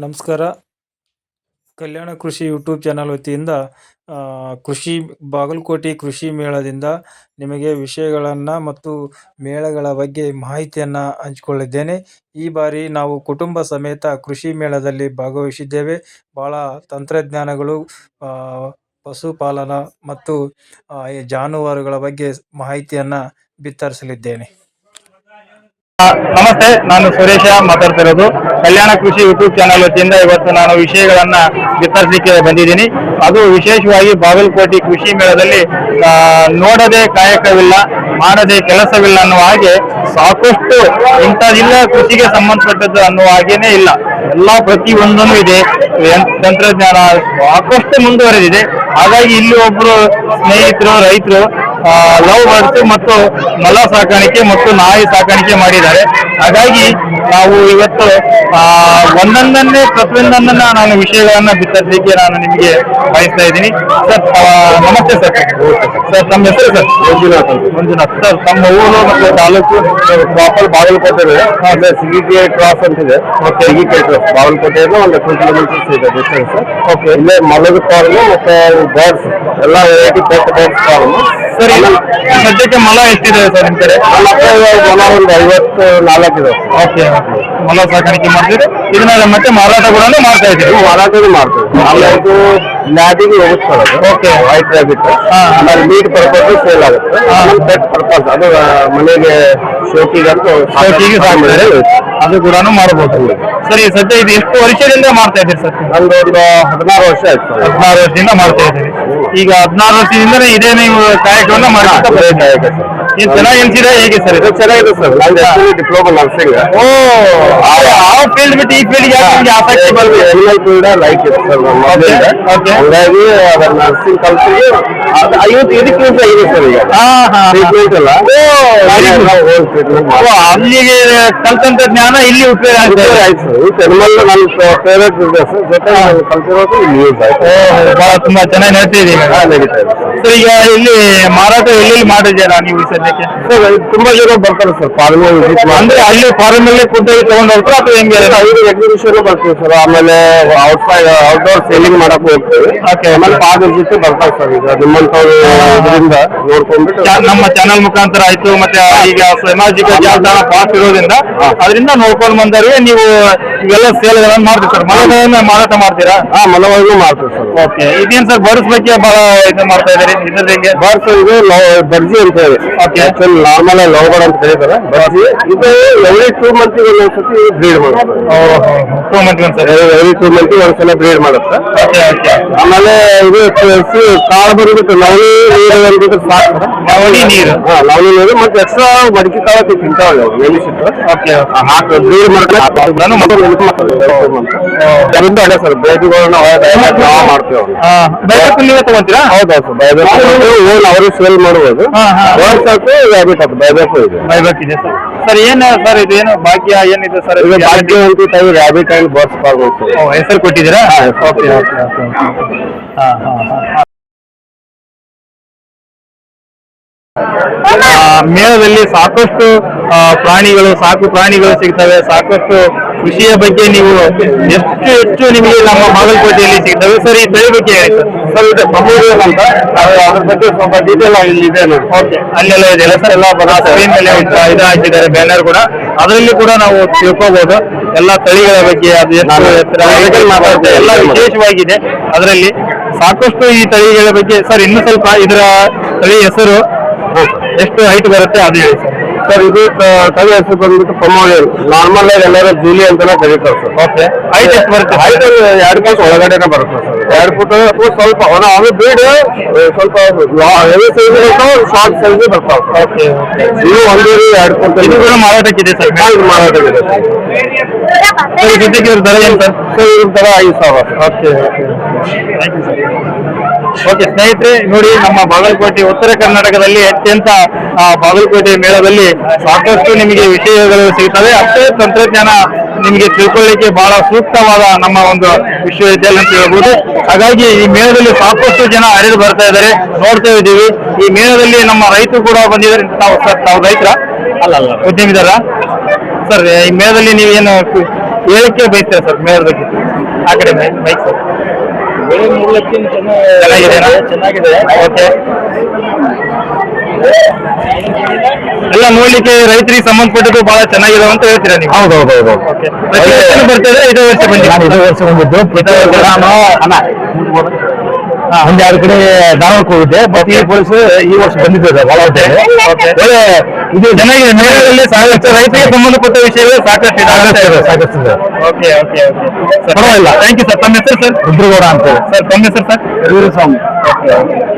ನಮಸ್ಕಾರ. ಕಲ್ಯಾಣ ಕೃಷಿ YouTube channel ವತಿಯಿಂದ ಕೃಷಿ ಬಾಗಲಕೋಟೆ ಕೃಷಿ ಮೇಳದಿಂದ ನಿಮಗೆ ವಿಷಯಗಳನ್ನು ಮತ್ತು ಮೇಳಗಳ ಬಗ್ಗೆ ಮಾಹಿತಿಯನ್ನು ಹಂಚಿಕೊಳ್ಳಿದ್ದೇನೆ. ಈ ಬಾರಿ ನಾವು ಕುಟುಂಬ ಸಮೇತ ಕೃಷಿ ಮೇಳದಲ್ಲಿ ಭಾಗವಹಿಸಿದ್ದೇವೆ. ಭಾಳ ತಂತ್ರಜ್ಞಾನಗಳು, ಪಶುಪಾಲನಾ ಮತ್ತು ಈ ಜಾನುವಾರುಗಳ ಬಗ್ಗೆ ಮಾಹಿತಿಯನ್ನು ಬಿತ್ತರಿಸಲಿದ್ದೇನೆ. ನಮಸ್ತೆ, ನಾನು ಸುರೇಶ ಮಾತಾಡ್ತಿರೋದು. ಕಲ್ಯಾಣ ಕೃಷಿ ಯೂಟ್ಯೂಬ್ ಚಾನಲ್ ವತಿಯಿಂದ ಇವತ್ತು ನಾನು ವಿಷಯಗಳನ್ನ ಬಿತ್ತರಿಸಲಿಕ್ಕೆ ಬಂದಿದ್ದೀನಿ. ಅದು ವಿಶೇಷವಾಗಿ ಬಾಗಲಕೋಟೆ ಕೃಷಿ ಮೇಳದಲ್ಲಿ ನೋಡದೆ ಕಾಯಕವಿಲ್ಲ, ಮಾಡದೆ ಕೆಲಸವಿಲ್ಲ ಅನ್ನುವ ಹಾಗೆ ಸಾಕಷ್ಟು ಇಂಥದಿಲ್ಲ ಕೃಷಿಗೆ ಸಂಬಂಧಪಟ್ಟದ್ದು ಅನ್ನುವ ಹಾಗೇನೆ ಇಲ್ಲ. ಎಲ್ಲ ಪ್ರತಿಯೊಂದೂ ಇದೆ. ತಂತ್ರಜ್ಞಾನ ಸಾಕಷ್ಟು ಮುಂದುವರೆದಿದೆ. ಹಾಗಾಗಿ ಇಲ್ಲಿ ಒಬ್ರು ಸ್ನೇಹಿತರು ರೈತರು ಲವ್ ಬರ್ಡ್ಸ್ ಮತ್ತು ಮೊಲ ಸಾಕಾಣಿಕೆ ಮತ್ತು ನಾಯಿ ಸಾಕಾಣಿಕೆ ಮಾಡಿದ್ದಾರೆ. ಹಾಗಾಗಿ ನಾವು ಇವತ್ತು ಪ್ರತಿಯೊಂದನ್ನ ನಾನು ವಿಷಯಗಳನ್ನ ಬಿತ್ತರಿಸಲಿಕ್ಕೆ ನಾನು ನಿಮಗೆ ಬಯಸ್ತಾ ಇದ್ದೀನಿ. ಸರ್ ನಮಸ್ತೆ ಸರ್. ಸರ್ ತಮ್ಮ ಹೆಸರು? ಸರ್ ಮಂಜುನಾಥ್. ಸರ್ ತಮ್ಮ ಊರು ಮತ್ತು ತಾಲೂಕು? ಪ್ರಾಪರ್ ಬಾಗಲಕೋಟೆ ಇದೆ. ಸಿಗಿಕೆ ಕ್ರಾಸ್ ಅಂತಿದೆ. ಮತ್ತೆ ಸಿಗಿಕೆ ಕ್ರಾಸ್ ಬಾಗಲಕೋಟೆಯಿಂದ ಒಂದು 2 ಕಿಲೋಮೀಟರ್ಸ್ ಇದೆ ಡಿಸ್ಟೆನ್ಸ್. ಓಕೆ. ಇಲ್ಲೇ ಮೊಲದ ಫಾರ್ಮ್ ಮತ್ತೆ ಬರ್ಡ್ಸ್ ಎಲ್ಲ ವೆರೈಟಿ ಬರ್ಡ್ಸ್ ಫಾರ್ಮ್. ಸರಿ, ಸದ್ಯಕ್ಕೆ ಮೊಲ ಎಷ್ಟಿದೆ ಸರ್ ನಿಮ್ಮ ಕಡೆ? ಮೊಲ ಒಂದು 54 ಇದೆ. ಓಕೆ. ಮೊಲ ಸಾಕಾಣಿಕೆ ಮಾಡ್ತೀವಿ. ಇದನ್ನ ಮತ್ತೆ ಮಾರಾಟ ಕೂಡ ಮಾಡ್ತಾ ಇದ್ದೀವಿ. ಮಾರಾಟನೂ ಮಾಡ್ತೀವಿ. ಇದು ಲ್ಯಾಬಿಗೆ ಹೋಗುತ್ತೆ. ಓಕೆ. ವೈಟ್ ರ್ಯಾಬಿಟ್ ಆಮೇಲೆ ಮೀಟ್ ಪರ್ಪಸ್ ಸೇಲ್ ಆಗುತ್ತೆ. ಪೆಟ್ ಪರ್ಪಸ್ ಅದು ಮನೆಗೆ ಶೋಕಿಗಂತೂ ಅದು ಕೂಡ ಮಾಡಬಹುದು. ಸರಿ, ಸದ್ಯ ಇದು ಎಷ್ಟು ವರ್ಷದಿಂದ ಮಾಡ್ತಾ ಇದ್ದೀರಿ ಸರ್? ಒಂದು 16 ವರ್ಷ ಆಯ್ತು. 16 ವರ್ಷದಿಂದ ಮಾಡ್ತಾ ಇದ್ದೀರಿ. ಈಗ 16 ವರ್ಷದಿಂದಲೇ ಇದೇ ನೀವು ಕಾಯಕವನ್ನ ಮಾಡ್ತಾ ಕಾಯಕ. ಏನ್ ಚೆನ್ನಾಗಿ ಅನ್ಸಿದೆ ಹೇಗೆ ಸರ್? ಇದು ಚೆನ್ನಾಗಿದೆ ಸರ್. ನಾನು ಡಿಪ್ಲೊಮಾ ನರ್ಸಿಂಗ್. ಆ ಫೀಲ್ಡ್ ಬಿಟ್ಟು ಈ ಫೀಲ್ಡ್ ನಿಮ್ಗೆ ಆಸಕ್ತಿ ಬರಬೇಕು? ಎನಿಮಲ್ ಫೀಲ್ಡ್ ಲೈಕ್ ಇದೆ ಸರ್ ಹಾಗಾಗಿ ಅದರ ನರ್ಸಿಂಗ್ ಕಲ್ತಿಗೆ ಇದಕ್ಕೆ ಯೂಸ್ ಆಗಿದೆ ಸರ್. ಈಗ ಟ್ರೀಟ್ಮೆಂಟ್ ಅಲ್ಲ, ಅಲ್ಲಿಗೆ ಕಲ್ತಂತ ಜ್ಞಾನ ಇಲ್ಲಿ ಉಪಯೋಗ ಆಗ್ತದೆ. ಆಯ್ತು ಸರ್. ಈ ಎನಿಮಲ್ ನನ್ನ ಫೇವರೇಟ್ ಬಿಸ್ನೆಸ್ ಜೊತೆ ಕಲ್ತಿರೋದು ಇಲ್ಲಿ ಯೂಸ್ ಆಯ್ತು. ಬಹಳ ತುಂಬಾ ಚೆನ್ನಾಗಿ ನಡೀತಿದೆ. ನಡೀತಾ ಇದೆ ಸರ್. ಈಗ ಇಲ್ಲಿ ಮಾರಾಟ ಎಲ್ಲೆಲ್ಲಿ ಮಾಡಿದ್ದೀರಾ ನೀವು ಸದ್ಯಕ್ಕೆ? ಸರ್ ತುಂಬಾ ಜನ ಬರ್ತಾರೆ ಸರ್ ಫಾರ್ಮ್ ವಿಸಿಟ್. ಅಂದ್ರೆ ಅಲ್ಲಿ ಫಾರ್ಮ್ ಅಲ್ಲಿ ಕೂತಾಗಿ ತಗೊಂಡು ಹೋಗ್ತಾರೆ ಅಥವಾ ಹೆಂಗೆ? 5 ಎಕ್ಸಿಬಿಷನ್ ಬರ್ತೀವಿ ಸರ್. ಆಮೇಲೆ ಔಟ್ಡೋರ್ ಸೇಲಿಂಗ್ ಮಾಡಕ್ ಹೋಗ್ತೀವಿ. ಓಕೆ. ಆಮೇಲೆ ಫಾರ್ಮ್ ವಿಸಿಟ್ ಬರ್ತಾರೆ ಸರ್. ಈಗ ನಿಮ್ಮಂತವ್ರು ಇದರಿಂದ ನೋಡ್ಕೊಂಡ್ಬಿಟ್ಟು ನಮ್ಮ ಚಾನಲ್ ಮುಖಾಂತರ ಆಯ್ತು, ಮತ್ತೆ ಈಗ ಸಾಮಾಜಿಕ ಜಾಲತಾಣ ಫಾಸ್ಟ್ ಇರೋದ್ರಿಂದ ಅದರಿಂದ ನೋಡ್ಕೊಂಡು ಬಂದವ್ರಿಗೆ ನೀವು ಇವೆಲ್ಲ ಸೇಲ್ಗಳನ್ನು ಮಾಡ್ತೀವಿ ಸರ್. ಮಲಗಳನ್ನು ಮಾರಾಟ ಮಾಡ್ತೀರಾ? ಮಲವನ್ನು ಮಾಡ್ತೀವಿ ಸರ್. ಓಕೆ. ಇದೇನು ಸರ್ ಬರ್ಡ್ಸ್ ಬಗ್ಗೆ ಬಹಳ ಇದು ಮಾಡ್ತಾ ಇದ್ದೀರಿ? ಇದ್ರಿಗೆ ಬರ್ಡ್ಸ್ ಇದು ಬರ್ಜಿ ಅಂತ ಹೇಳಿ. ಓಕೆ. ನಾರ್ಮಲ್ ಲವ್ ಬರ್ಡ್ ಅಂತ ಕರೀತಾರೆ ಬರ್ಜಿ. ಇದು ಎವ್ರಿ 2 ಮಂತ್ಗೆ ಒಂದ್ಸತಿ ಬ್ರೀಡ್ ಮಾಡುತ್ತೆ. 2 ಮಂತ್ಗೆ ಒಂದ್ಸರಿ? ಎವ್ರಿ 2 ಮಂತ್ಗೆ ಒಂದ್ಸಲ ಬ್ರೀಡ್ ಮಾಡುತ್ತೆ. ಓಕೆ. ಓಕೆ. ಆಮೇಲೆ ಇದು ಕಾಳು ಬಂದ್ಬಿಟ್ಟು ನವಣಿ ನೀರು ಅಂದ್ಬಿಟ್ಟು ಸಾಕು. ನವಣಿ ನೀರು? ನವಣಿ ನೀರು ಮತ್ತೆ ಎಕ್ಸ್ಟ್ರಾ ಮಡಿಕೆ ಕಾಳು ತಿಂತಾವೆ ನೆನೆಸಿಟ್ಟು. ಓಕೆ. ಹಾಕಿ ಬ್ರೀಡ್ ಮಾಡ್ತಾರೆ. ಅದೇ ಸರ್ ಬೇದಿಗಳನ್ನ ಮಾಡ್ತೇವೆ. ಬೈಬೇಕು ತಗೊಂತೀರಾ? ಹೌದೌದು ಸರ್. ಬೈಬೇಕು ಅವರು ಸೇಲ್ ಮಾಡ್ಬೋದು. ಸಾಕು ಹ್ಯಾಬಿಟ್ ಅದು ಬೈಬೇಕು ಇದೆ. ಬೈಬೇಕು ಇದೆ ಸರ್. ಸರ್ ಏನು ಸರ್ ಇದು ಏನು ಭಾಗ್ಯ ಏನಿದೆ ಸರ್? ಇದು ಭಾಗ್ಯ ಅಂತ ಹ್ಯಾಬಿಟ್ ಅಂಡ್ ಬರ್ಡ್ಸ್ ಫಾರ್ಮ್ ಹೆಸರು ಕೊಟ್ಟಿದ್ದೀರಾ? ಓಕೆ. ಮೇಳದಲ್ಲಿ ಸಾಕಷ್ಟು ಪ್ರಾಣಿಗಳು, ಸಾಕು ಪ್ರಾಣಿಗಳು ಸಿಗ್ತವೆ. ಸಾಕಷ್ಟು ಕೃಷಿಯ ಬಗ್ಗೆ ನೀವು ಎಷ್ಟು ಹೆಚ್ಚು ನಿಮಗೆ ನಮ್ಮ ಬಾಗಲಕೋಟೆಯಲ್ಲಿ ಸಿಗ್ತವೆ ಸರ್. ಈ ತಳಿ ಬಗ್ಗೆ ಹೇಳಿ ಸರ್. ಇದು ಪ್ರಮೋಷನ್ ಅಂತ ಅದ್ರ ಬಗ್ಗೆ ಸ್ವಲ್ಪ ಡೀಟೇಲ್ ಆಗಿ ಇದೆ ನೋಡಿ. ಓಕೆ. ಅಲ್ಲೆಲ್ಲ ಇದೆಯಲ್ಲ ಸರ್? ಎಲ್ಲ ಸ್ಕ್ರೀನ್ ಮೇಲೆ ಇದು ಹಾಕಿದ್ದಾರೆ ಬ್ಯಾನರ್ ಕೂಡ. ಅದರಲ್ಲಿ ಕೂಡ ನಾವು ತಿಳ್ಕೋಬಹುದು ಎಲ್ಲ ತಳಿಗಳ ಬಗ್ಗೆ. ಅದು ಎಷ್ಟು ಮಾತಾಡ್ತೇವೆ ಎಲ್ಲ ವಿಶೇಷವಾಗಿದೆ ಅದರಲ್ಲಿ. ಸಾಕಷ್ಟು ಈ ತಳಿಗಳ ಬಗ್ಗೆ ಸರ್ ಇನ್ನೂ ಸ್ವಲ್ಪ ಇದರ ತಳಿ ಹೆಸರು ಎಷ್ಟು ಹೈಟ್ ಬರುತ್ತೆ ಅದು ಹೇಳಿ ಸರ್. ಸರ್ ಇದು ತಳಿ ಹೆಸರು ಬಂದ್ಬಿಟ್ಟು ಪ್ರಮೋಷನ್. ನಾರ್ಮಲ್ ಆಗಿ ಎಲ್ಲರೂ ಜೂಲಿ ಅಂತಾನೆ ಕರೀತಾರೆ ಸರ್. ಓಕೆ. ಹೈಟ್ ಎಷ್ಟು ಬರುತ್ತೆ? ಹೈಟ್ 2 ಫೂಟ್ ಒಳಗಡೆನೆ ಬರುತ್ತೆ ಸರ್. 2 ಫೂಟ್ ಸ್ವಲ್ಪ ಅವನು ಬ್ರೀಡ್ ಸ್ವಲ್ಪ ಹೆವಿ ಸೈಜ್ ಇರ್ತಾವೆ, ಶಾರ್ಟ್ ಸೈಜ್ ಬರ್ತಾವೆ. ಓಕೆ. ಇದು 1.5-2 ಫೂಟ್. ಇದು ಕೂಡ ಮಾರಾಟಕ್ಕಿದೆ ಸರ್? ಮಾರಾಟಕ್ಕಿದೆ ಸರ್. ಜೊತೆಗೆ ಇವ್ರ ದರ ಏನು ಸರ್? ಸರ್ ಇವ್ರ ದರ 5,000. Okay. Thank you sir. Okay ಸ್ನೇಹಿತರೆ, ನೋಡಿ ನಮ್ಮ ಬಾಗಲಕೋಟೆ ಉತ್ತರ ಕರ್ನಾಟಕದಲ್ಲಿ ಅತ್ಯಂತ ಬಾಗಲಕೋಟೆ ಮೇಳದಲ್ಲಿ ಸಾಕಷ್ಟು ನಿಮಗೆ ವಿಷಯಗಳು ಸಿಗ್ತವೆ. ಅಷ್ಟೇ ತಂತ್ರಜ್ಞಾನ ನಿಮಗೆ ತಿಳ್ಕೊಳ್ಳಿಕ್ಕೆ ಬಹಳ ಸೂಕ್ತವಾದ ನಮ್ಮ ಒಂದು ವಿಶ್ವವಿದ್ಯಾಲಯ ಅಂತ ಹೇಳ್ಬೋದು. ಹಾಗಾಗಿ ಈ ಮೇಳದಲ್ಲಿ ಸಾಕಷ್ಟು ಜನ ಹರಿದು ಬರ್ತಾ ಇದ್ದಾರೆ, ನೋಡ್ತಾ ಇದ್ದೀವಿ. ಈ ಮೇಳದಲ್ಲಿ ನಮ್ಮ ರೈತರು ಕೂಡ ಬಂದಿದ್ದಾರೆ. ತಾವು ರೈತರ? ಅಲ್ಲ, ಉದ್ಯಮಿದಾರ ಸರ್. ಈ ಮೇಳದಲ್ಲಿ ನೀವೇನು ಹೇಳಕ್ಕೆ ಬಯಸ್ತೀರಾ ಸರ್ ಮೇಳದ ಬಗ್ಗೆ? ಆ ಕಡೆ ಬೈಕ್ ಸರ್. ಚೆನ್ನಾಗಿದೆ. ಓಕೆ. ಎಲ್ಲ ನೋಡ್ಲಿಕ್ಕೆ ರೈತರಿಗೆ ಸಂಬಂಧಪಟ್ಟದ್ದು ಬಹಳ ಚೆನ್ನಾಗಿದೆ ಅಂತ ಹೇಳ್ತೀರಾ ನೀವು? ಹೌದೌದೌದು. ಪ್ರತಿ ವರ್ಷನೂ ಬರ್ತಾರೆ, ಇದೇ ವರ್ಷ ನಾನು ಇದೇ ವರ್ಷ ಬಂದಿದ್ದು. ಒಂದು ಎರಡು ಕಡೆ ಧಾರವಾಡಕ್ಕೆ ಹೋಗಿದ್ದೆ, ಬಟ್ ಈ ಪೊಲೀಸ್ ಈ ವರ್ಷ ಬಂದಿದ್ದೆ ಬಹಳ ಒಳ್ಳೆ ಇದು ಚೆನ್ನಾಗಿದೆ. ಮೇಳದಲ್ಲಿ ಸಾಕಷ್ಟು ರೈತರಿಗೆ ಸಂಬಂಧಪಟ್ಟ ವಿಷಯಗಳು ಸಾಕಷ್ಟು ಇದೆ. ಸಾಕಷ್ಟು ಇದೆ. ಓಕೆ ಓಕೆ ಓಕೆ ಪರವಾಗಿಲ್ಲ. Thank you sir. ತಮ್ಮ ಹೆಸರು ಸರ್? ರುದ್ರಗೌಡ ಅಂತ ಸರ್ ತಮ್ಮ ಹೆಸರು ಸರ್? ವೀರಸ್ವಾಮಿ.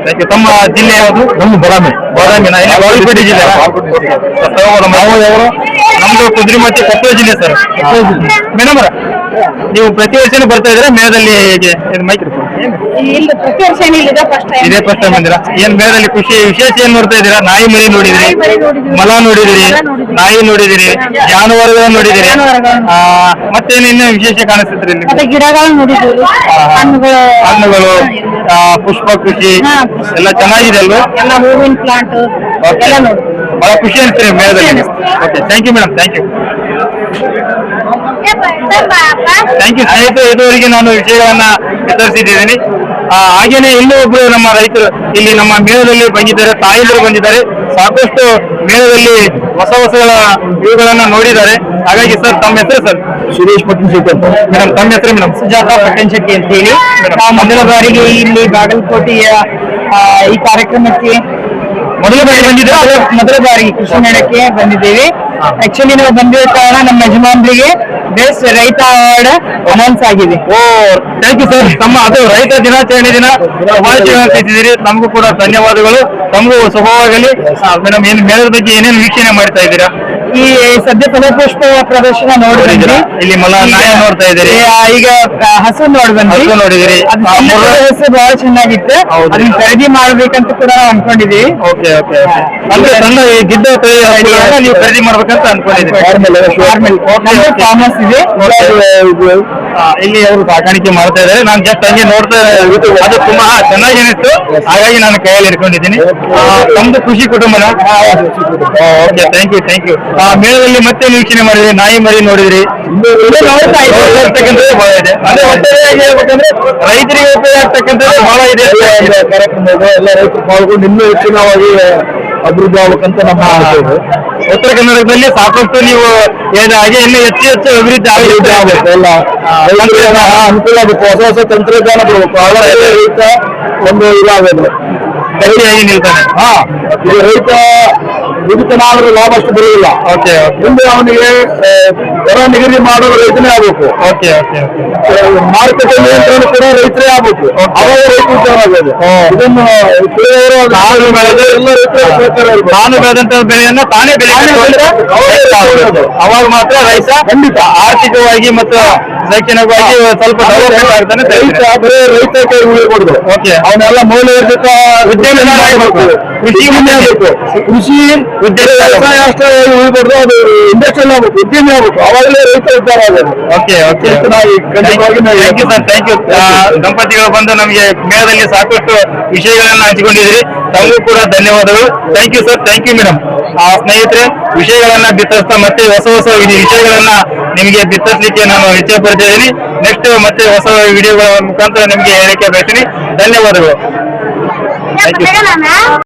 Thank you. ತಮ್ಮ ಜಿಲ್ಲೆ ಯಾವುದು? ನಮ್ಮ ಬಾದಾಮಿ. ಬಾದಾಮಿನ ಬಾಗಲಕೋಟೆ ಜಿಲ್ಲೆ. ನಮ್ದು ಕುದ್ರೆಮತಿ ಕೊಪ್ಪಳ ಜಿಲ್ಲೆ ಸರ್. ಮೇಡಮ್ ನೀವು ಪ್ರತಿ ವರ್ಷನೂ ಬರ್ತಾ ಇದ್ರೆ ಮೇಳದಲ್ಲಿ ಹೇಗೆ ಮೈಕ್ ಇಲ್ಲ ಪ್ರತಿ ವರ್ಷ ಏನಿಲ್ಲ ಫಸ್ಟ್ ಟೈಮ್. ಇದೇ ಫಸ್ಟ್ ಟೈಮ್ ಬಂದಿರಾ? ಏನ್ ಮೇಳದಲ್ಲಿ ಖುಷಿ ವಿಶೇಷ ಏನ್ ನೋಡ್ತಾ ಇದ್ದೀರಾ? ನಾಯಿ ಮರಿ ನೋಡಿದ್ರಿ, ನಾಯಿ ಮರಿ ನೋಡಿದ್ವಿ, ಮಲ ನೋಡಿದಿರಿ, ಮಲ ನೋಡಿದ್ವಿ, ನಾಯಿ ನೋಡಿದಿರಿ, ಜಾನುವಾರುಗಳನ್ನ ನೋಡಿದಿರಿ, ಜಾನುವಾರುಗಳನ್ನ. ಮತ್ತೇನು ಇನ್ನೂ ವಿಶೇಷ ಕಾಣಿಸ್ತೈತ್ರಿ ಇಲ್ಲಿ? ಮತ್ತೆ ಗಿಡಗಳನ್ನ ನೋಡಿದ್ವಿ, ಹಣ್ಣುಗಳು ಹಣ್ಣುಗಳು, ಪುಷ್ಪ ಕೃಷಿ ಹಾ, ಎಲ್ಲ ಚೆನ್ನಾಗಿದೆ ಅಲ್ವಾ? ಎಲ್ಲ ಹೂವಿನ ಪ್ಲಾಂಟ್ ಎಲ್ಲ ನೋಡಿದ್ವಿ. ಬಹಳ ಖುಷಿ ಅನ್ಸ್ತೀರಿ ಮೇಳದಲ್ಲಿ. Okay thank you madam. Thank you. Thank you ಸ್ನೇಹಿತರೆ. ಇದುವರೆಗೆ ನಾನು ವಿಷಯಗಳನ್ನ ವಿತರಿಸಿದ್ದೀನಿ. ಹಾಗೇನೆ ಇನ್ನೂ ಒಬ್ರು ನಮ್ಮ ರೈತರು ಇಲ್ಲಿ ನಮ್ಮ ಮೇಳದಲ್ಲಿ ಬಂದಿದ್ದಾರೆ, ತಾಯಂದಿರು ಬಂದಿದ್ದಾರೆ, ಸಾಕಷ್ಟು ಮೇಳದಲ್ಲಿ ಹೊಸ ಹೊಸಗಳ ಇವುಗಳನ್ನ ನೋಡಿದ್ದಾರೆ. ಹಾಗಾಗಿ ಸರ್ ತಮ್ಮ ಹೆಸರು ಸರ್? ಸುರೇಶ್ ಪಟ್ಟಣ ಶೆಟ್ಟಿ ಅಂತ. ಮೇಡಮ್ ತಮ್ಮ ಹೆಸರು ಮೇಡಮ್? ಸುಜಾತ ಪಟ್ಟಣ ಶೆಟ್ಟಿ ಅಂತ ಹೇಳಿ. ನಾವು ಮೊದಲ ಬಾರಿಗೆ ಇಲ್ಲಿ ಬಾಗಲಕೋಟೆಯ ಈ ಕಾರ್ಯಕ್ರಮಕ್ಕೆ ಮೊದಲ ಬಾರಿ ಬಂದಿದ್ದಾರೆ. ಮೊದಲ ಬಾರಿಗೆ ಕೃಷಿ ಮೇಳಕ್ಕೆ ಬಂದಿದ್ದೇವೆ. ಆಕ್ಚುಲಿ ನಾವು ಬಂದಿರೋ ಕಾರಣ ನಮ್ಮ ಯಜಮಾನರಿಗೆ ಬೆಸ್ಟ್ ರೈತ ಅವಾರ್ಡ್ ಅನೌನ್ಸ್ ಆಗಿದೆ. ಓ ಥ್ಯಾಂಕ್ ಯು ಸರ್. ತಮ್ಮ ಅದು ರೈತ ದಿನಾಚರಣೆ ದಿನ ಶುಭಾಶಯಗಳನ್ನು ತಿಳಿಸಿದ್ದೀರಿ. ತಮಗೂ ಕೂಡ ಧನ್ಯವಾದಗಳು. ತಮಗೂ ಶುಭವಾಗಲಿ. ಮೇಡಮ್ ಏನು ಮೇಳದ ಬಗ್ಗೆ ಏನೇನು ವೀಕ್ಷಣೆ ಮಾಡ್ತಾ ಇದ್ದೀರಾ? ಈ ಸದ್ಯ ಫಲಪುಷ್ಪ ಪ್ರದರ್ಶನ ನೋಡಿದ್ರಿ, ಇಲ್ಲಿ ಮಲ ನಾಯ ನೋಡ್ತಾ ಇದ್ದೀರಿ, ಈಗ ಹಸು ನೋಡ್ಬಂದ್ರಿ. ಹಸು ನೋಡಿದಿರಿ. ಹಸು ಬಹಳ ಚೆನ್ನಾಗಿತ್ತು. ಹೌದು. ಅದನ್ನ ಖರೀದಿ ಮಾಡ್ಬೇಕಂತ ಕೂಡ ನಾವು ಅನ್ಕೊಂಡಿದೀವಿ. Okay okay okay. ಅಂದ್ರೆ ಸಣ್ಣ ಈ ಗಿಡ್ಡ ತಳಿ ಹಸುಗಳನ್ನ ನೀವು ಖರೀದಿ ಮಾಡ್ಬೇಕಂತ ಅನ್ಕೊಂಡಿದ್ದೀರಿ. ಫಾರ್ಮ್ ಹೌಸ್ ಇದೆ. ಇಲ್ಲಿ ಅವರು ಸಾಕಾಣಿಕೆ ಮಾಡ್ತಾ ಇದ್ದಾರೆ. ನಾನು ಜಸ್ಟ್ ಹಂಗೆ ನೋಡ್ತಾ ಅದು ತುಂಬಾ ಚೆನ್ನಾಗಿ ಅನಿಸ್ತು, ಹಾಗಾಗಿ ನಾನು ಕೈಯಲ್ಲಿ ಇಟ್ಕೊಂಡಿದ್ದೀನಿ. ತಮ್ದು ಕೃಷಿ ಕುಟುಂಬನ? Okay thank you thank you. ಮೇಳದಲ್ಲಿ ಮತ್ತೆ ವೀಕ್ಷಣೆ ಮಾಡಿದ್ರಿ, ನಾಯಿ ಮರಿ ನೋಡಿದ್ರಿ, ನೋಡ್ತಾ ಇರ್ತಕ್ಕಂಥದ್ದು ಬಹಳ ಇದೆ. ಅಂದ್ರೆ ಒಟ್ಟಾರೆಯಾಗಿ ಹೇಳ್ಬೇಕಂದ್ರೆ ರೈತರಿಗೆ ಉಪಯೋಗ ಆಗ್ತಕ್ಕಂಥದ್ದು ಬಹಳ ಇದೆ. ಕಾರ್ಯಕ್ರಮ ಇದೆ, ಎಲ್ಲ ರೈತರು ಪಾಲ್ಗೊಂಡು ಇನ್ನೂ ಹೆಚ್ಚಿನವಾಗಿ ಅಭಿವೃದ್ಧಿ ಆಗ್ಬೇಕಂತ ನಮ್ಮ ಆಸೆ ಇದೆ. ಉತ್ತರ ಕನ್ನಡದಲ್ಲಿ ಸಾಕಷ್ಟು ನೀವು ಹೇಳಿದ ಹಾಗೆ ಇನ್ನೂ ಹೆಚ್ಚು ಹೆಚ್ಚು ಅಭಿವೃದ್ಧಿ ಆಗಬೇಕು. ಎಲ್ಲ ಅನುಕೂಲ ಆಗಬೇಕು, ಹೊಸ ಹೊಸ ತಂತ್ರಜ್ಞಾನ ಬರಬೇಕು. ಆವಾಗ ರೈತ ಒಂದು ಇದಾಗಬೇಕು, ಗಟ್ಟಿಯಾಗಿ ನಿಲ್ತಾನೆ. ಈಗ ರೈತ ದುಡಿತನಾದ್ರೂ ಲಾಭ ಅಷ್ಟು ಬರುವುದಿಲ್ಲ. ಓಕೆ ಮುಂದೆ ಅವನಿಗೆ ದರ ನಿಗದಿ ಮಾಡೋದು ರೈತನೇ ಆಗ್ಬೇಕು. ಓಕೆ ಓಕೆ ಮಾರುಕಟ್ಟೆ ನಿಯಂತ್ರಣ ಕೂಡ ರೈತರೇ ಆಗ್ಬೇಕು. ಅವಾಗ ರೈತ ಉದ್ಧಾರ ಆಗೋದು. ಇದನ್ನು ತಿಳಿದವರು ನಾನು ಬೆಳೆದ ಎಲ್ಲ ರೈತರ ಸಹಕಾರ ಇರ್ಬೇಕು. ನಾನು ಬೆಳೆದಂತ ಬೆಳೆಯನ್ನ ತಾನೇ ಬೆಳೆ ಅವಾಗ ಮಾತ್ರ ರೈತ ಖಂಡಿತ ಆರ್ಥಿಕವಾಗಿ ಮತ್ತು ಶೈಕ್ಷಣಿಕವಾಗಿ ಸ್ವಲ್ಪ ಡೆವಲಪ್ಮೆಂಟ್ ಆಗ್ತಾನೆ. ರೈತ ಬರೀ ರೈತ ಕೈ ಉಳಿಕೊಡುದು. ಓಕೆ ಅವನ್ನೆಲ್ಲ ಮೌಲ್ಯವರ್ಧಿತ ಉದ್ಯಮ ಮಾಡಬೇಕು. ಕೃಷಿ ಮುಂದೆ ಆಗಬೇಕು. ಕೃಷಿ ವ್ಯವಸಾಯ ಅಷ್ಟೇ ಉಳಿಬಾರ್ದು, ಅದು ಇಂಡಸ್ಟ್ರಿಯಲ್ ಆಗ್ಬೇಕು, ಉದ್ಯಮಿ ಆಗ್ಬೇಕು. ಅವಾಗಲೇ ರೈತ ಉದ್ಧಾರ ಆಗೋದು. ಓಕೆ ಓಕೆ ಖಂಡಿತವಾಗಿ thank you sir. Thank you. ದಂಪತಿಗಳು ಬಂದು ನಮಗೆ ಮೇಳದಲ್ಲಿ ಸಾಕಷ್ಟು ವಿಷಯಗಳನ್ನ ಹಂಚಿಕೊಂಡಿದ್ದೀರಿ. ತಮಗೂ ಕೂಡ ಧನ್ಯವಾದಗಳು. Thank you sir. Thank you madam. ಸ್ನೇಹಿತರೆ, ವಿಷಯಗಳನ್ನ ಬಿತ್ತರಿಸ್ತಾ ಮತ್ತೆ ಹೊಸ ಹೊಸ ವಿಷಯಗಳನ್ನ ನಿಮಗೆ ಬಿತ್ತರಿಸಲಿಕ್ಕೆ ನಾನು ಇಚ್ಛೆ ಪಡ್ತಾ ಇದ್ದೀನಿ. ನೆಕ್ಸ್ಟ್ ಮತ್ತೆ ಹೊಸ ವಿಡಿಯೋಗಳ ಮುಖಾಂತರ ನಿಮಗೆ ಹೇಳಿಕೆ ಬಯಸ್ತೀನಿ. ಧನ್ಯವಾದಗಳು. Thank you.